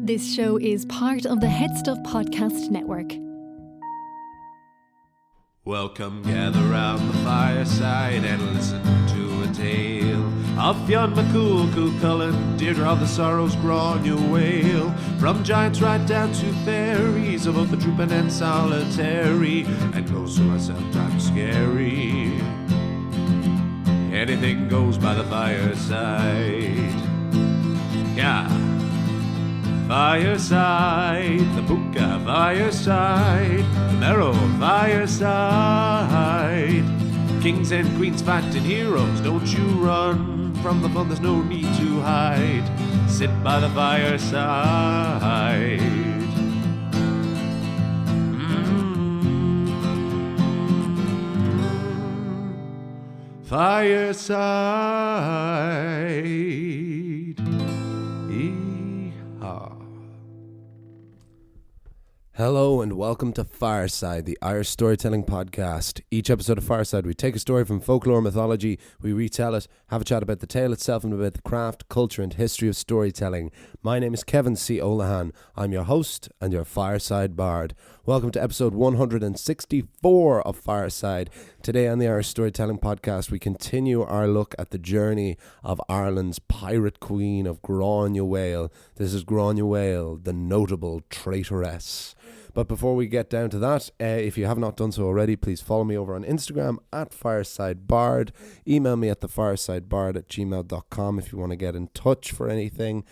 This show is part of the Head Stuff Podcast Network. Welcome, gather round the fireside and listen to a tale of Fionn McCool, Cú Chulainn, Deirdre of the Sorrows, Granuaille. From giants right down to fairies, of both the trooping and solitary, and ghosts who are sometimes scary. Anything goes by the fireside. Yeah. Fireside, the Puka Fireside, the Marrow Fireside. Kings and queens fighting heroes, don't you run from the fun, there's no need to hide. Sit by the fireside. Fireside. Hello and welcome to Fireside, the Irish storytelling podcast. Each episode of Fireside, we take a story from folklore mythology, we retell it, have a chat about the tale itself and about the craft, culture and history of storytelling. My name is Kevin C. Olahan. I'm your host and your Fireside Bard. Welcome to episode 164 of Fireside. Today on the Irish Storytelling Podcast, we continue our look at the journey of Ireland's pirate queen of Granuaille. This is Granuaille, the notable traitoress. But before we get down to that, if you have not done so already, please follow me over on Instagram at FiresideBard. Email me at thefiresideBard@gmail.com if you want to get in touch for anything.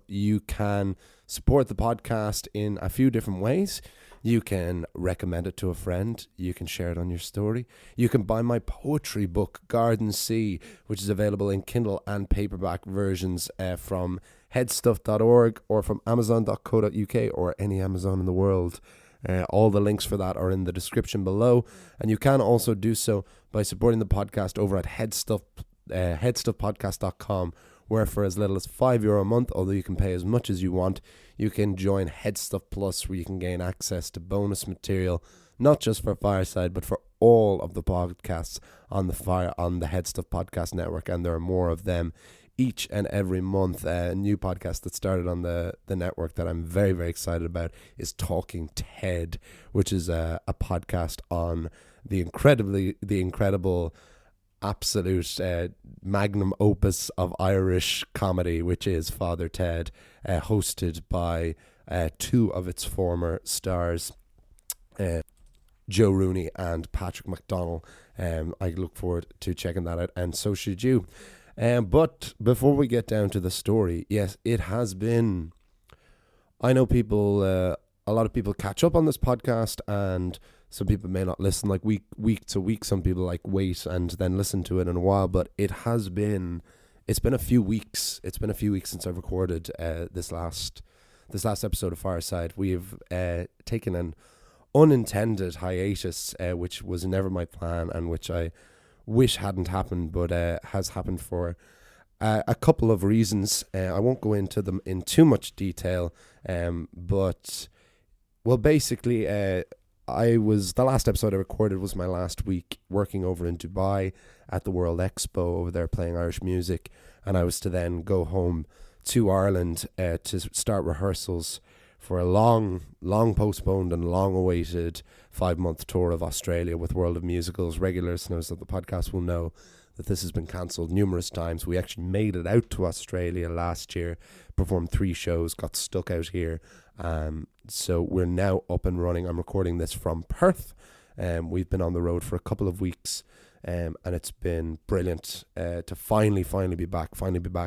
You can support the podcast in a few different ways. You can recommend it to a friend. You can share it on your story. You can buy my poetry book, Garden Sea, which is available in Kindle and paperback versions from headstuff.org or from amazon.co.uk or any Amazon in the world. All the links for that are in the description below. And you can also do so by supporting the podcast over at headstuffpodcast.com, where for as little as €5 a month, although you can pay as much as you want, you can join Headstuff Plus, where you can gain access to bonus material, not just for Fireside, but for all of the podcasts on the Headstuff Podcast Network, and there are more of them each and every month. A new podcast that started on the network that I'm very, very excited about is Talking Ted, which is a podcast on the incredible absolute magnum opus of Irish comedy, which is Father Ted, hosted by two of its former stars, Joe Rooney and Patrick McDonnell. I look forward to checking that out, and so should you. But before we get down to the story, yes, it has been, I know people, a lot of people catch up on this podcast, and some people may not listen like week to week. Some people like wait and then listen to it in a while. But it's been a few weeks. It's been a few weeks since I've recorded this last episode of Fireside. We've taken an unintended hiatus, which was never my plan and which I wish hadn't happened, but has happened for a couple of reasons. I won't go into them in too much detail, but well, basically, the last episode I recorded was my last week working over in Dubai at the World Expo over there playing Irish music, and I was to then go home to Ireland to start rehearsals for a long postponed and long awaited 5-month tour of Australia with World of Musicals. Regular listeners of the podcast will know that this has been cancelled numerous times. We actually made it out to Australia last year, performed 3 shows, got stuck out here. So we're now up and running. I'm recording this from Perth. We've been on the road for a couple of weeks, and it's been brilliant to finally be back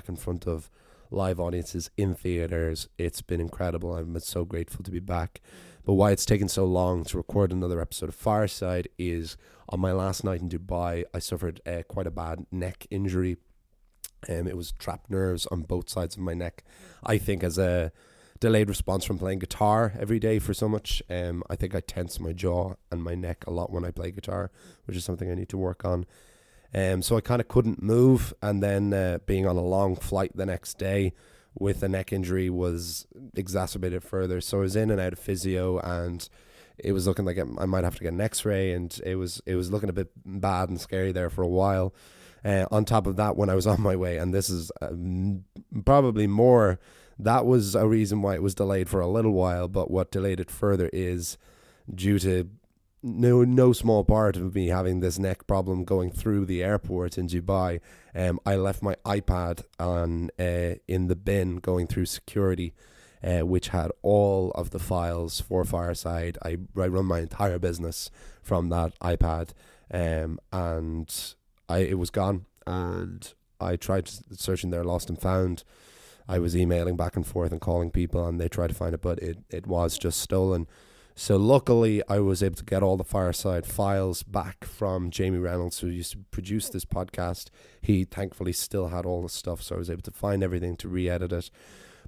in front of live audiences in theatres. It's been incredible. I'm so grateful to be back. But why it's taken so long to record another episode of Fireside is on my last night in Dubai, I suffered quite a bad neck injury. It was trapped nerves on both sides of my neck. I think as a delayed response from playing guitar every day for so much. I think I tense my jaw and my neck a lot when I play guitar, which is something I need to work on. So I kind of couldn't move, and then being on a long flight the next day with a neck injury was exacerbated further. So I was in and out of physio, and it was looking like I might have to get an x-ray, and it was looking a bit bad and scary there for a while. On top of that, when I was on my way, and this is probably more that was a reason why it was delayed for a little while. But what delayed it further is due to no small part of me having this neck problem going through the airport in Dubai. I left my iPad on in the bin going through security, which had all of the files for Fireside. I run my entire business from that iPad, and it was gone. And I tried searching there, lost and found. I was emailing back and forth and calling people, and they tried to find it, but it was just stolen. So luckily, I was able to get all the Fireside files back from Jamie Reynolds, who used to produce this podcast. He thankfully still had all the stuff, so I was able to find everything to re-edit it.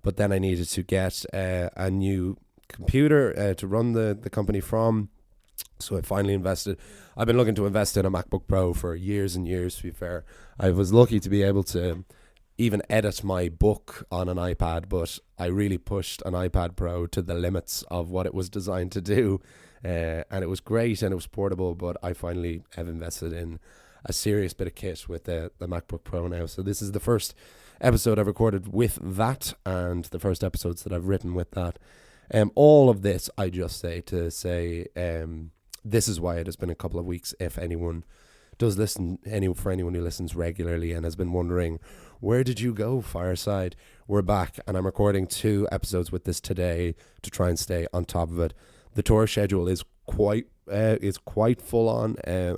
But then I needed to get a new computer to run the company from. So I finally invested. I've been looking to invest in a MacBook Pro for years and years, to be fair. I was lucky to be able to even edit my book on an iPad, but I really pushed an iPad Pro to the limits of what it was designed to do. And it was great and it was portable, but I finally have invested in a serious bit of kit with the MacBook Pro now. So this is the first episode I've recorded with that, and the first episodes that I've written with that. All of this I just say to say this is why it has been a couple of weeks. If anyone does listen, for anyone who listens regularly and has been wondering, where did you go, Fireside? We're back, and I'm recording 2 episodes with this today to try and stay on top of it. The tour schedule is quite full on,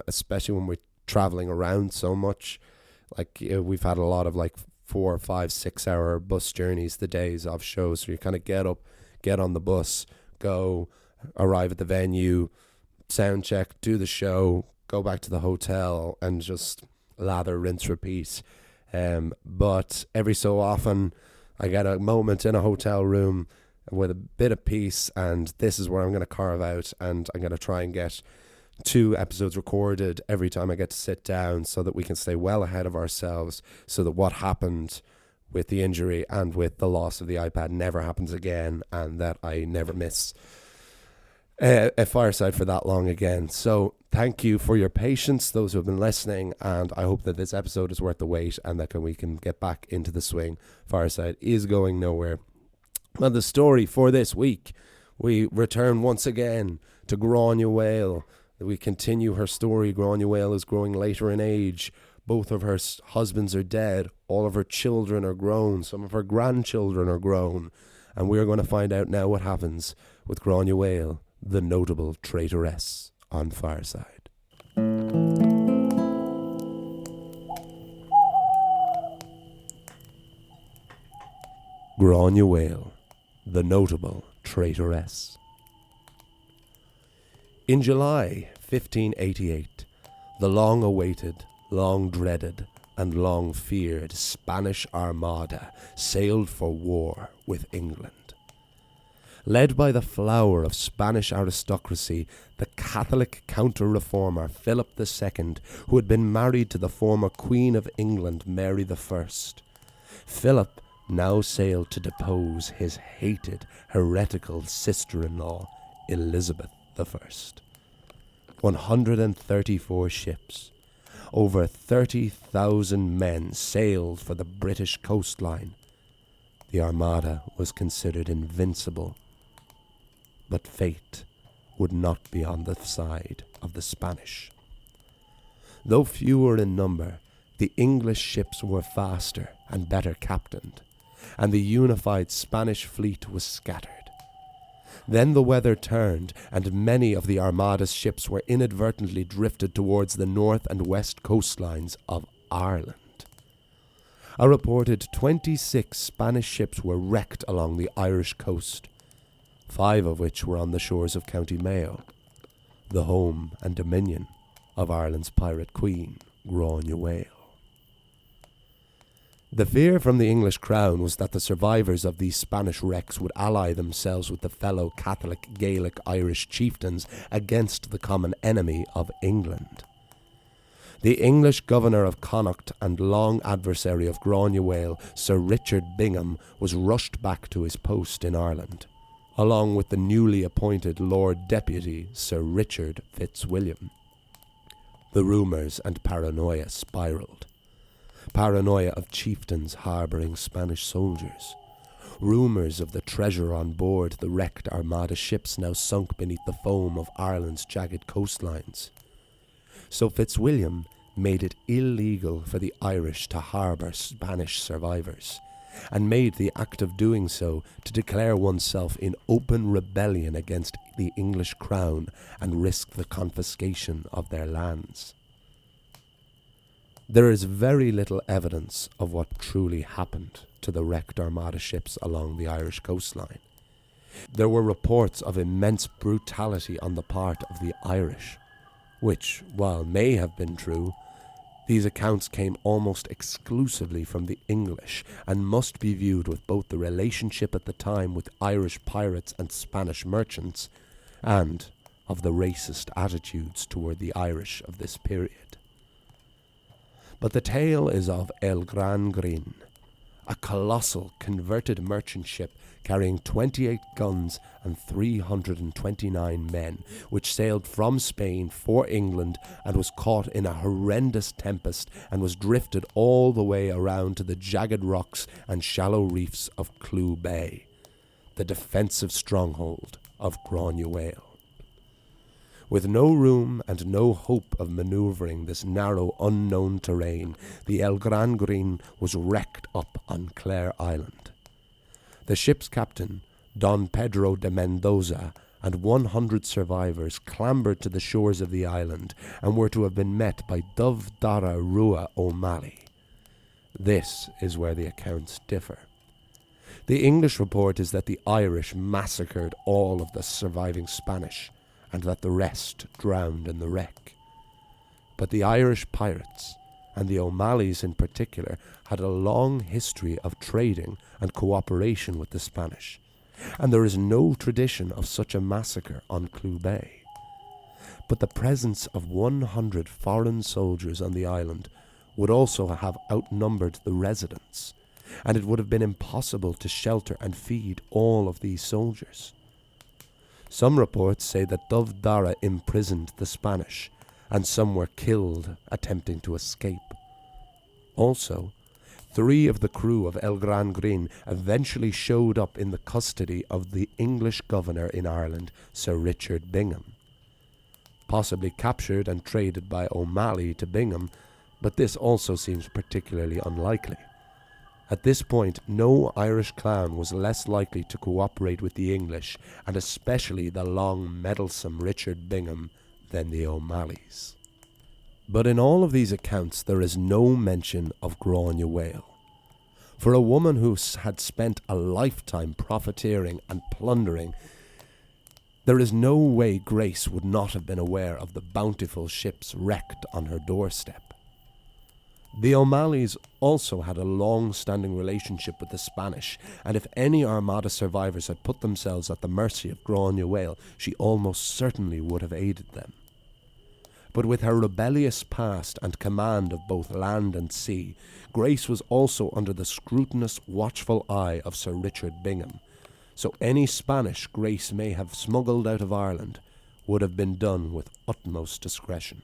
especially when we're traveling around so much. Like we've had a lot of 4, 5, 6 hour bus journeys the days of shows. So you kind of get up, get on the bus, go, arrive at the venue, sound check, do the show, go back to the hotel, and just lather, rinse, repeat. But every so often I get a moment in a hotel room with a bit of peace, and this is where I'm going to carve out, and I'm going to try and get 2 episodes recorded every time I get to sit down, so that we can stay well ahead of ourselves, so that what happened with the injury and with the loss of the iPad never happens again, and that I never miss a Fireside for that long again. So thank you for your patience, those who have been listening, and I hope that this episode is worth the wait and that we can get back into the swing. Fireside is going nowhere. Well, the story for this week, we return once again to Granuaille. We continue her story. Granuaille is growing later in age. Both of her husbands are dead. All of her children are grown. Some of her grandchildren are grown. And we're going to find out now what happens with Granuaille, the notable traitoress, on Fireside. Granuaille, the notable traitoress. In July 1588, the long-awaited, long-dreaded, and long-feared Spanish Armada sailed for war with England. Led by the flower of Spanish aristocracy, the Catholic counter-reformer Philip II, who had been married to the former Queen of England, Mary I. Philip now sailed to depose his hated, heretical sister-in-law, Elizabeth I. 134 ships, over 30,000 men sailed for the British coastline. The Armada was considered invincible, but fate would not be on the side of the Spanish. Though fewer in number, the English ships were faster and better captained, and the unified Spanish fleet was scattered. Then the weather turned, and many of the Armada's ships were inadvertently drifted towards the north and west coastlines of Ireland. A reported 26 Spanish ships were wrecked along the Irish coast, 5 of which were on the shores of County Mayo, the home and dominion of Ireland's pirate queen, Granuaille. The fear from the English crown was that the survivors of these Spanish wrecks would ally themselves with the fellow Catholic Gaelic Irish chieftains against the common enemy of England. The English governor of Connacht and long adversary of Granuaille, Sir Richard Bingham, was rushed back to his post in Ireland, along with the newly appointed Lord Deputy Sir Richard Fitzwilliam. The rumours and paranoia spiralled. Paranoia of chieftains harbouring Spanish soldiers, rumours of the treasure on board the wrecked Armada ships now sunk beneath the foam of Ireland's jagged coastlines. So Fitzwilliam made it illegal for the Irish to harbour Spanish survivors, and made the act of doing so to declare oneself in open rebellion against the English crown and risk the confiscation of their lands. There is very little evidence of what truly happened to the wrecked Armada ships along the Irish coastline. There were reports of immense brutality on the part of the Irish, which, while may have been true, these accounts came almost exclusively from the English and must be viewed with both the relationship at the time with Irish pirates and Spanish merchants and of the racist attitudes toward the Irish of this period. But the tale is of El Gran Green, a colossal converted merchant ship carrying 28 guns and 329 men, which sailed from Spain for England and was caught in a horrendous tempest and was drifted all the way around to the jagged rocks and shallow reefs of Clew Bay, the defensive stronghold of Granuaille. With no room and no hope of manoeuvring this narrow, unknown terrain, the El Gran Green was wrecked up on Clare Island. The ship's captain, Don Pedro de Mendoza, and 100 survivors clambered to the shores of the island and were to have been met by Dubh Dara Rua O'Malley. This is where the accounts differ. The English report is that the Irish massacred all of the surviving Spanish, and that the rest drowned in the wreck. But the Irish pirates, and the O'Malleys in particular, had a long history of trading and cooperation with the Spanish, and there is no tradition of such a massacre on Clew Bay. But the presence of 100 foreign soldiers on the island would also have outnumbered the residents, and it would have been impossible to shelter and feed all of these soldiers. Some reports say that Dubh Dara imprisoned the Spanish, and some were killed attempting to escape. Also, 3 of the crew of El Gran Green eventually showed up in the custody of the English governor in Ireland, Sir Richard Bingham. Possibly captured and traded by O'Malley to Bingham, but this also seems particularly unlikely. At this point, no Irish clan was less likely to cooperate with the English, and especially the long, meddlesome Richard Bingham, than the O'Malleys. But in all of these accounts there is no mention of Granuaille. For a woman who had spent a lifetime profiteering and plundering, there is no way Grace would not have been aware of the bountiful ships wrecked on her doorstep. The O'Malleys also had a long-standing relationship with the Spanish, and if any Armada survivors had put themselves at the mercy of Granuaille, she almost certainly would have aided them. But with her rebellious past and command of both land and sea, Grace was also under the scrutinous, watchful eye of Sir Richard Bingham, so any Spanish Grace may have smuggled out of Ireland would have been done with utmost discretion.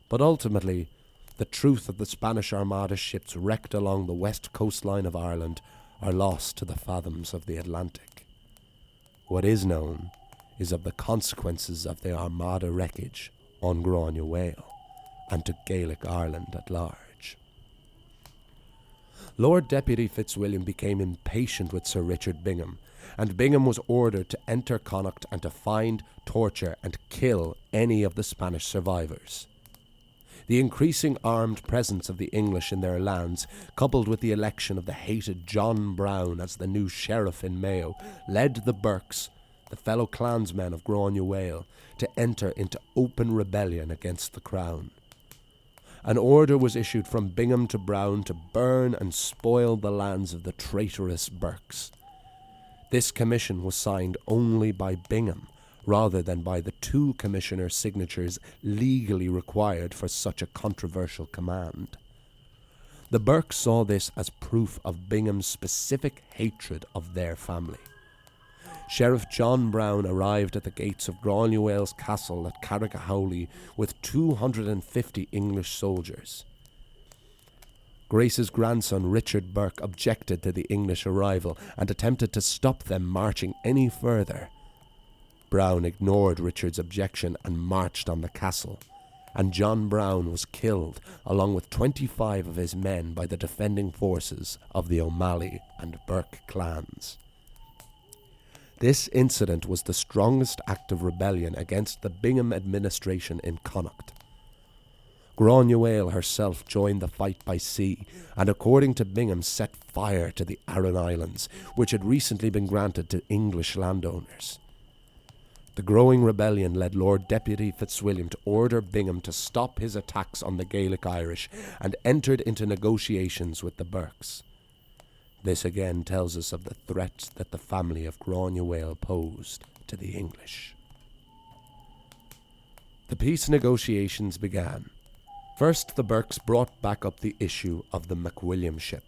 But ultimately, the truth of the Spanish Armada ships wrecked along the west coastline of Ireland are lost to the fathoms of the Atlantic. What is known is of the consequences of the Armada wreckage on Granuaille and to Gaelic Ireland at large. Lord Deputy Fitzwilliam became impatient with Sir Richard Bingham, and Bingham was ordered to enter Connacht and to find, torture and kill any of the Spanish survivors. The increasing armed presence of the English in their lands, coupled with the election of the hated John Brown as the new sheriff in Mayo, led the Burkes, the fellow clansmen of Granuaille, to enter into open rebellion against the crown. An order was issued from Bingham to Brown to burn and spoil the lands of the traitorous Burkes. This commission was signed only by Bingham, rather than by the 2 commissioner signatures legally required for such a controversial command. The Burkes saw this as proof of Bingham's specific hatred of their family. Sheriff John Brown arrived at the gates of Granuaille's castle at Carrickahowley with 250 English soldiers. Grace's grandson Richard Burke objected to the English arrival and attempted to stop them marching any further. Browne ignored Richard's objection and marched on the castle, and John Browne was killed along with 25 of his men by the defending forces of the O'Malley and Burke clans. This incident was the strongest act of rebellion against the Bingham administration in Connacht. Granuaille herself joined the fight by sea, and according to Bingham set fire to the Aran Islands, which had recently been granted to English landowners. The growing rebellion led Lord Deputy Fitzwilliam to order Bingham to stop his attacks on the Gaelic Irish and entered into negotiations with the Burkes. This again tells us of the threat that the family of Granuaille posed to the English. The peace negotiations began. First, the Burkes brought back up the issue of the MacWilliamship,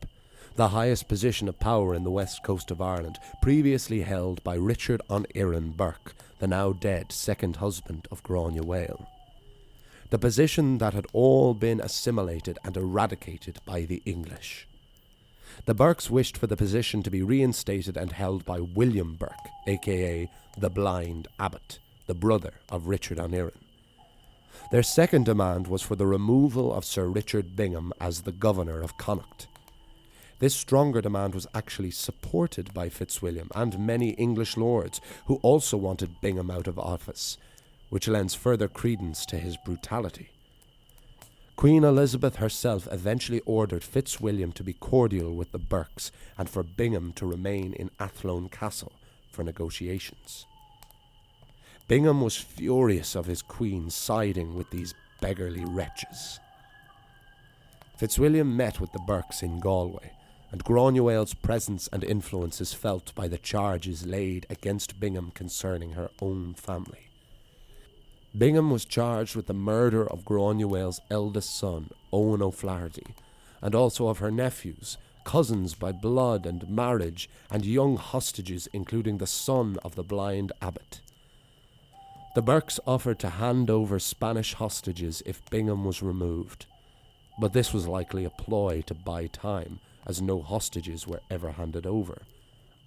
the highest position of power in the west coast of Ireland, previously held by Richard on Iran Burke, the now dead second husband of Granuaille. The position that had all been assimilated and eradicated by the English. The Burkes wished for the position to be reinstated and held by William Burke, aka the Blind Abbot, the brother of Richard on Iran. Their second demand was for the removal of Sir Richard Bingham as the governor of Connacht. This stronger demand was actually supported by Fitzwilliam and many English lords who also wanted Bingham out of office, which lends further credence to his brutality. Queen Elizabeth herself eventually ordered Fitzwilliam to be cordial with the Burkes and for Bingham to remain in Athlone Castle for negotiations. Bingham was furious of his queen siding with these beggarly wretches. Fitzwilliam met with the Burkes in Galway, and Granuaille's presence and influence is felt by the charges laid against Bingham concerning her own family. Bingham was charged with the murder of Granuaille's eldest son, Owen O'Flaherty, and also of her nephews, cousins by blood and marriage, and young hostages including the son of the blind abbot. The Burkes offered to hand over Spanish hostages if Bingham was removed, but this was likely a ploy to buy time, as no hostages were ever handed over,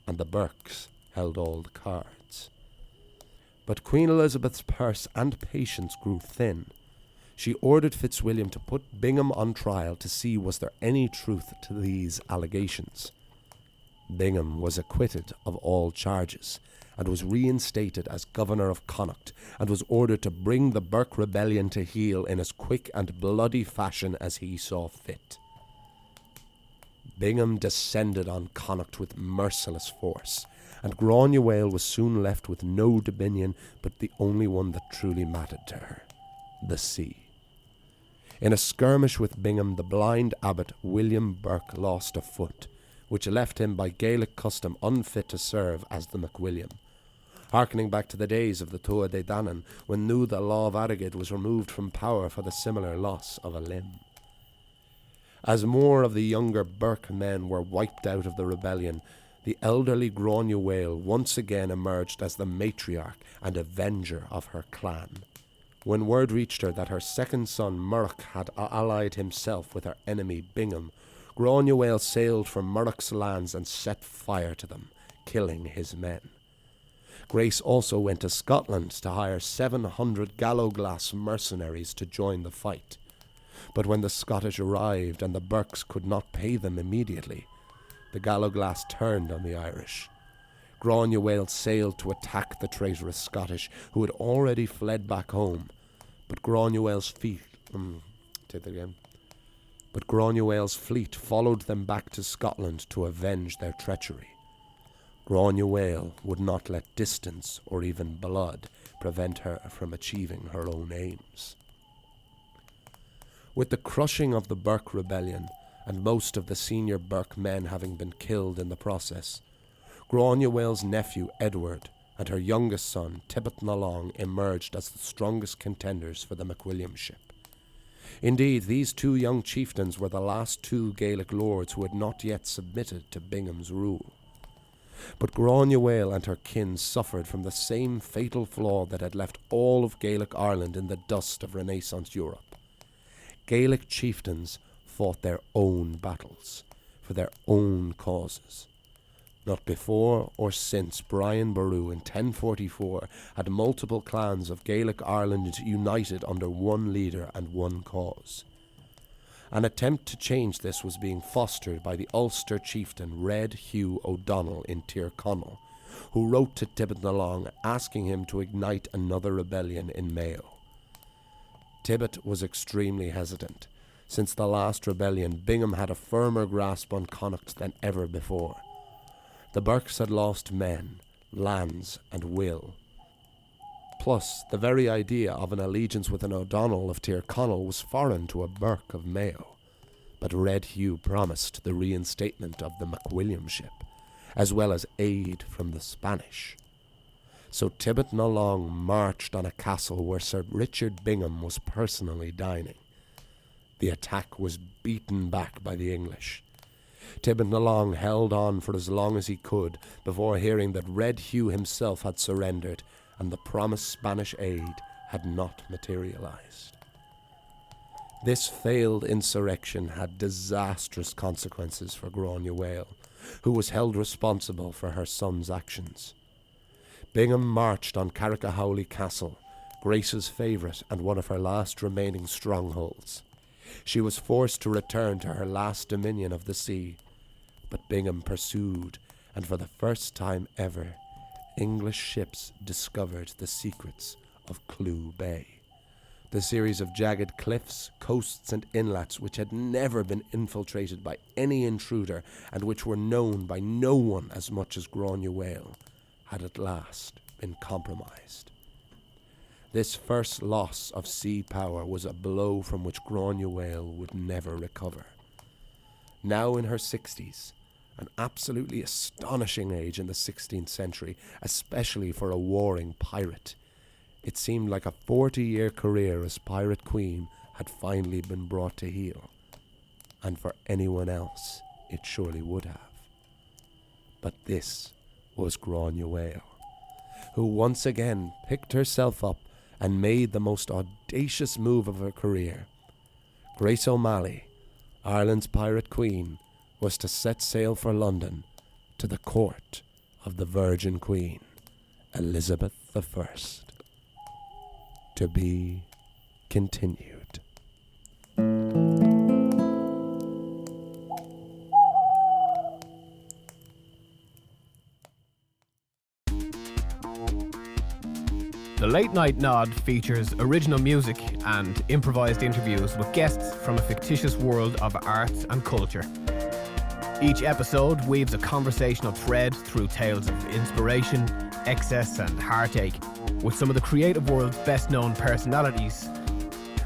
and the Burkes held all the cards. But Queen Elizabeth's purse and patience grew thin. She ordered Fitzwilliam to put Bingham on trial to see was there any truth to these allegations. Bingham was acquitted of all charges, and was reinstated as governor of Connacht, and was ordered to bring the Burke rebellion to heel in as quick and bloody fashion as he saw fit. Bingham descended on Connacht with merciless force, and Granuaille was soon left with no dominion but the only one that truly mattered to her, the sea. In a skirmish with Bingham, the blind abbot William Burke lost a foot, which left him by Gaelic custom unfit to serve as the MacWilliam, harkening back to the days of the Tuatha De Danann, when Nuada Lámh Airgid was removed from power for the similar loss of a limb. As more of the younger Burke men were wiped out of the rebellion, the elderly Granuaille once again emerged as the matriarch and avenger of her clan. When word reached her that her second son Murroch had allied himself with her enemy Bingham, Granuaille sailed for Murroch's lands and set fire to them, killing his men. Grace also went to Scotland to hire 700 Gallowglass mercenaries to join the fight. But when the Scottish arrived and the Burkes could not pay them immediately, the Gallowglass turned on the Irish. Granuaille sailed to attack the traitorous Scottish, who had already fled back home, but Granuaille's fleet followed them back to Scotland to avenge their treachery. Granuaille would not let distance or even blood prevent her from achieving her own aims. With the crushing of the Burke rebellion, and most of the senior Burke men having been killed in the process, Granuaille's nephew Edward and her youngest son Tibbet na Long emerged as the strongest contenders for the MacWilliamship. Indeed, these two young chieftains were the last two Gaelic lords who had not yet submitted to Bingham's rule. But Granuaille and her kin suffered from the same fatal flaw that had left all of Gaelic Ireland in the dust of Renaissance Europe. Gaelic chieftains fought their own battles, for their own causes. Not before or since Brian Boru in 1044 had multiple clans of Gaelic Ireland united under one leader and one cause. An attempt to change this was being fostered by the Ulster chieftain Red Hugh O'Donnell in Tyrconnell, who wrote to Tibbet na Long asking him to ignite another rebellion in Mayo. Tibbet was extremely hesitant. Since the last rebellion, Bingham had a firmer grasp on Connacht than ever before. The Burkes had lost men, lands and will. Plus, the very idea of an allegiance with an O'Donnell of Tyrconnell was foreign to a Burke of Mayo. But Red Hugh promised the reinstatement of the MacWilliamship, as well as aid from the Spanish. So Tibbet na Long marched on a castle where Sir Richard Bingham was personally dining. The attack was beaten back by the English. Tibbet na Long held on for as long as he could before hearing that Red Hugh himself had surrendered and the promised Spanish aid had not materialized. This failed insurrection had disastrous consequences for Granuaille, who was held responsible for her son's actions. Bingham marched on Carrickahowley Castle, Grace's favourite and one of her last remaining strongholds. She was forced to return to her last dominion of the sea, but Bingham pursued, and for the first time ever, English ships discovered the secrets of Clew Bay, the series of jagged cliffs, coasts and inlets which had never been infiltrated by any intruder and which were known by no one as much as Granuaille, had at last been compromised. This first loss of sea power was a blow from which Granuaille would never recover. Now in her 60s, an absolutely astonishing age in the 16th century, especially for a warring pirate, it seemed like a 40-year career as Pirate Queen had finally been brought to heel. And for anyone else, it surely would have. But this was Granuaille, who once again picked herself up and made the most audacious move of her career. Grace O'Malley, Ireland's Pirate Queen, was to set sail for London to the court of the Virgin Queen, Elizabeth I. To be continued. The Late Night Nod features original music and improvised interviews with guests from a fictitious world of art and culture. Each episode weaves a conversational thread through tales of inspiration, excess and heartache with some of the creative world's best known personalities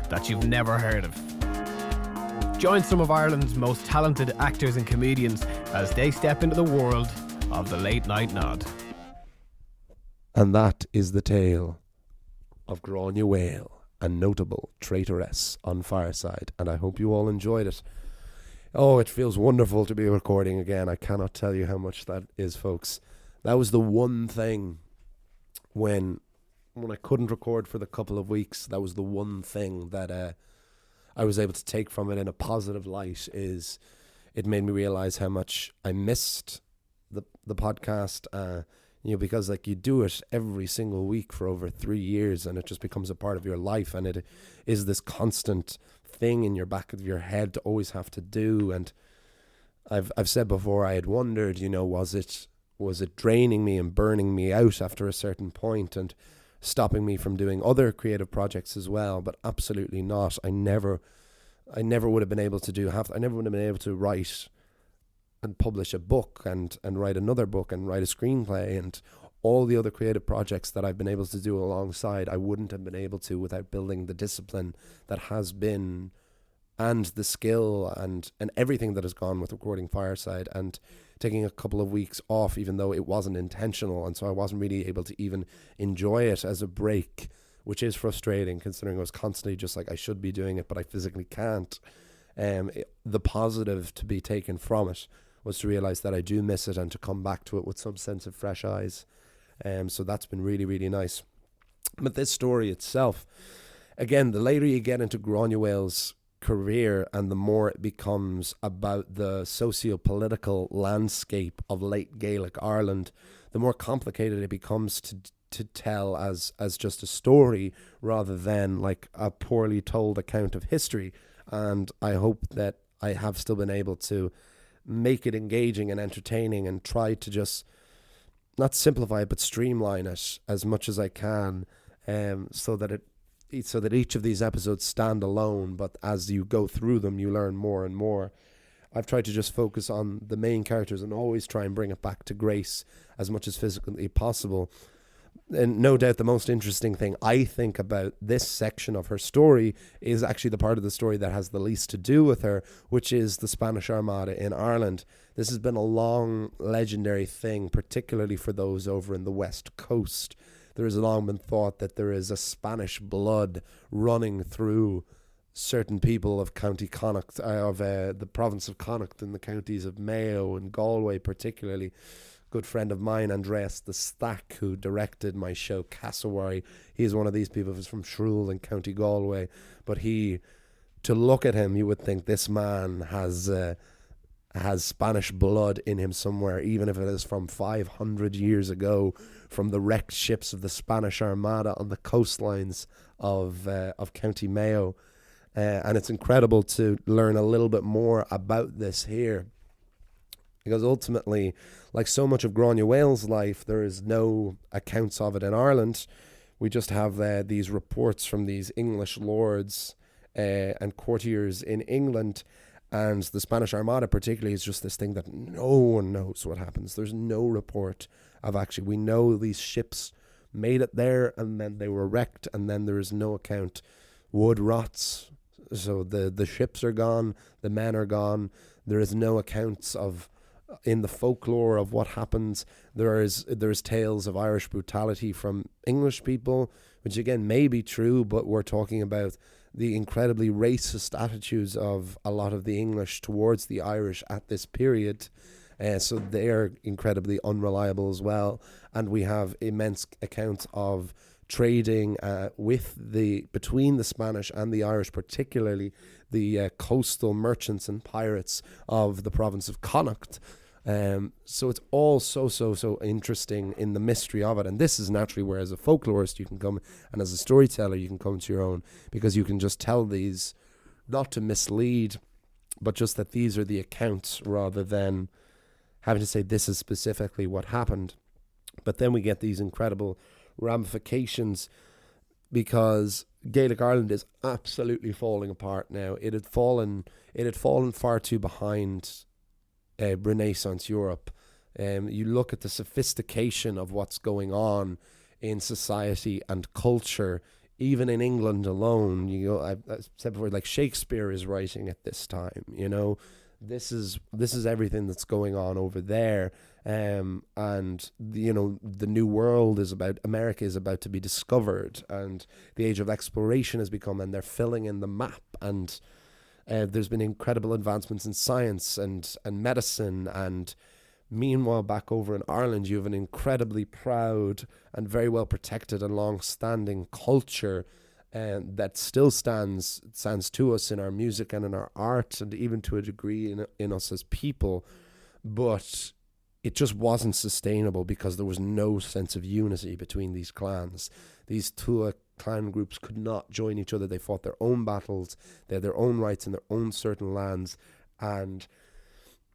that you've never heard of. Join some of Ireland's most talented actors and comedians as they step into the world of The Late Night Nod. And that is the tale of Granuaille, a notable traitoress on Fireside, and I hope you all enjoyed it. Oh, it feels wonderful to be recording again. I cannot tell you how much that is, folks. That was the one thing when I couldn't record for the couple of weeks, that was the one thing that I was able to take from it in a positive light, is it made me realize how much I missed the podcast, because like you do it every single week for over 3 years and it just becomes a part of your life, and it is this constant thing in your back of your head to always have to do. And I've said before, I had wondered, was it draining me and burning me out after a certain point and stopping me from doing other creative projects as well? But absolutely not. I never would have been able to do I never would have been able to write and publish a book and write another book and write a screenplay and all the other creative projects that I've been able to do alongside. I wouldn't have been able to without building the discipline that has been, and the skill and everything that has gone with recording Fireside, and taking a couple of weeks off, even though it wasn't intentional. And so I wasn't really able to even enjoy it as a break, which is frustrating considering I was constantly just like, I should be doing it, but I physically can't. The positive to be taken from it was to realize that I do miss it and to come back to it with some sense of fresh eyes. So that's been really, really nice. But this story itself, again, the later you get into Granuaille's career and the more it becomes about the socio-political landscape of late Gaelic Ireland, the more complicated it becomes to tell as just a story rather than like a poorly told account of history. And I hope that I have still been able to make it engaging and entertaining and try to just not simplify it but streamline it as much as I can, so that each of these episodes stand alone, but as you go through them you learn more and more. I've tried to just focus on the main characters and always try and bring it back to Grace as much as physically possible. And no doubt the most interesting thing I think about this section of her story is actually the part of the story that has the least to do with her, which is the Spanish Armada in Ireland. This has been a long legendary thing, particularly for those over in the West Coast. There has long been thought that there is a Spanish blood running through certain people of County Connacht, the province of Connacht and the counties of Mayo and Galway particularly. Good friend of mine, Andreas the Stack, who directed my show Cassowary, he's one of these people who's from Shrule in County Galway. But to look at him, you would think this man has Spanish blood in him somewhere, even if it is from 500 years ago, from the wrecked ships of the Spanish Armada on the coastlines of County Mayo. And it's incredible to learn a little bit more about this here, because ultimately, like so much of Granuaile's life, there is no accounts of it in Ireland. We just have these reports from these English lords and courtiers in England. And the Spanish Armada particularly is just this thing that no one knows what happens. There's no report of actually, we know these ships made it there and then they were wrecked, and then there is no account. Wood rots, so the ships are gone, the men are gone. There is no accounts of, in the folklore of what happens. There's tales of Irish brutality from English people, which again may be true, but we're talking about the incredibly racist attitudes of a lot of the English towards the Irish at this period. So they're incredibly unreliable as well. And we have immense accounts of trading between the Spanish and the Irish, particularly the coastal merchants and pirates of the province of Connacht. So it's all so interesting in the mystery of it. And this is naturally where, as a folklorist, you can come, and as a storyteller, you can come to your own, because you can just tell these, not to mislead, but just that these are the accounts rather than having to say this is specifically what happened. But then we get these incredible ramifications, because Gaelic Ireland is absolutely falling apart now. It had fallen far too behind Renaissance Europe. You look at the sophistication of what's going on in society and culture, even in England alone. I said before, like Shakespeare is writing at this time. This is everything that's going on over there. And the new world America is about to be discovered, and the age of exploration has become, and they're filling in the map, and there's been incredible advancements in science and medicine. And meanwhile, back over in Ireland, you have an incredibly proud and very well protected and long-standing culture that still stands to us in our music and in our art, and even to a degree in us as people. But it just wasn't sustainable because there was no sense of unity between these clans. These two clan groups could not join each other. They fought their own battles. They had their own rights in their own certain lands. And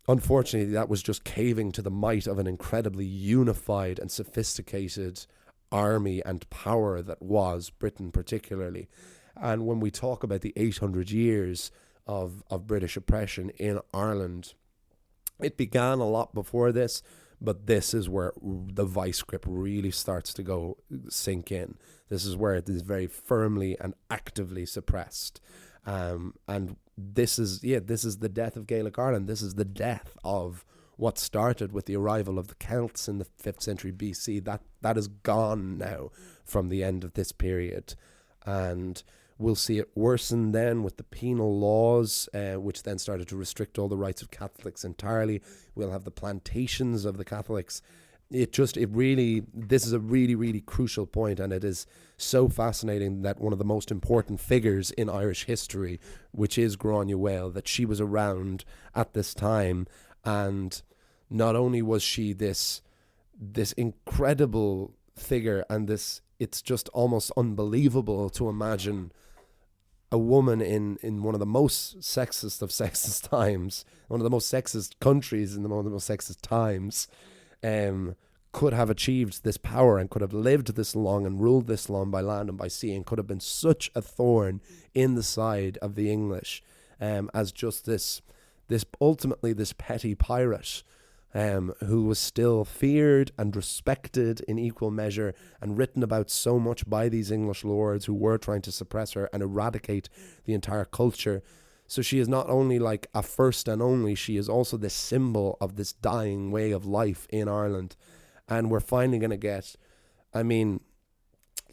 unfortunately, that was just caving to the might of an incredibly unified and sophisticated army and power that was Britain particularly. And when we talk about the 800 years of British oppression in Ireland, it began a lot before this, but this is where the vice grip really starts to sink in. This is where it is very firmly and actively suppressed. And this is the death of Gaelic Ireland. This is the death of what started with the arrival of the Celts in the 5th century BC. That is gone now from the end of this period. And we'll see it worsen then with the penal laws, which then started to restrict all the rights of Catholics entirely. We'll have the plantations of the Catholics this is a really, really crucial point, and it is so fascinating that one of the most important figures in Irish history, which is Granuaille, that she was around at this time. And not only was she this incredible figure, and it's just almost unbelievable to imagine a woman in one of the most sexist of sexist times, one of the most sexist countries in one of the most sexist times, could have achieved this power and could have lived this long and ruled this long by land and by sea, and could have been such a thorn in the side of the English, as just this ultimately this petty pirate, who was still feared and respected in equal measure and written about so much by these English lords who were trying to suppress her and eradicate the entire culture. So she is not only like a first and only, she is also this symbol of this dying way of life in Ireland. And we're finally going to get, I mean,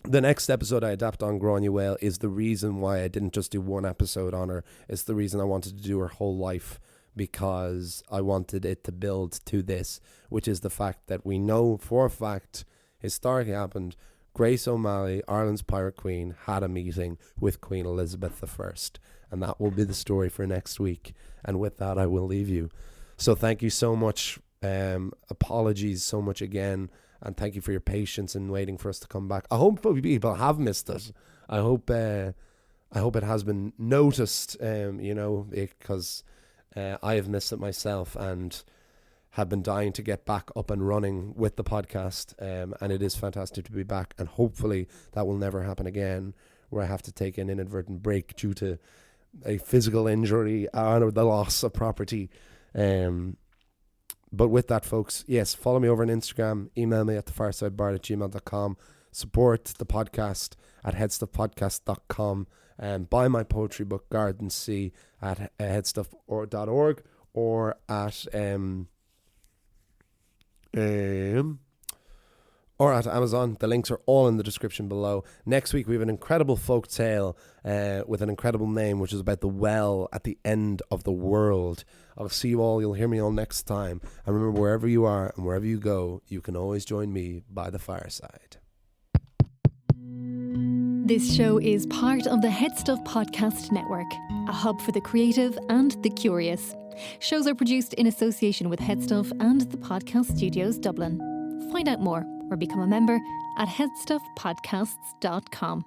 the next episode I adapt on Granuaille is the reason why I didn't just do one episode on her. It's the reason I wanted to do her whole life, because I wanted it to build to this, which is the fact that we know for a fact, historically happened, Grace O'Malley, Ireland's pirate queen, had a meeting with Queen Elizabeth I. And that will be the story for next week. And with that, I will leave you. So thank you so much. Apologies so much again. And thank you for your patience in waiting for us to come back. I hope people have missed it. I hope it has been noticed, because I have missed it myself and have been dying to get back up and running with the podcast. And it is fantastic to be back. And hopefully that will never happen again, where I have to take an inadvertent break due to a physical injury or the loss of property. But with that, folks, yes, follow me over on Instagram, email me at thefiresidebard@gmail.com, support the podcast at headstuffpodcast.com, and buy my poetry book, Garden Sea, at headstuff.org or at Amazon. The links are all in the description below. Next week we have an incredible folk tale with an incredible name, which is about the well at the end of the world. I'll see you all. You'll hear me all next time. And remember, wherever you are and wherever you go, you can always join me by the fireside. This show is part of the Headstuff Podcast Network, a hub for the creative and the curious. Shows are produced in association with Headstuff and the Podcast Studios Dublin. Find out more or become a member at headstuffpodcasts.com.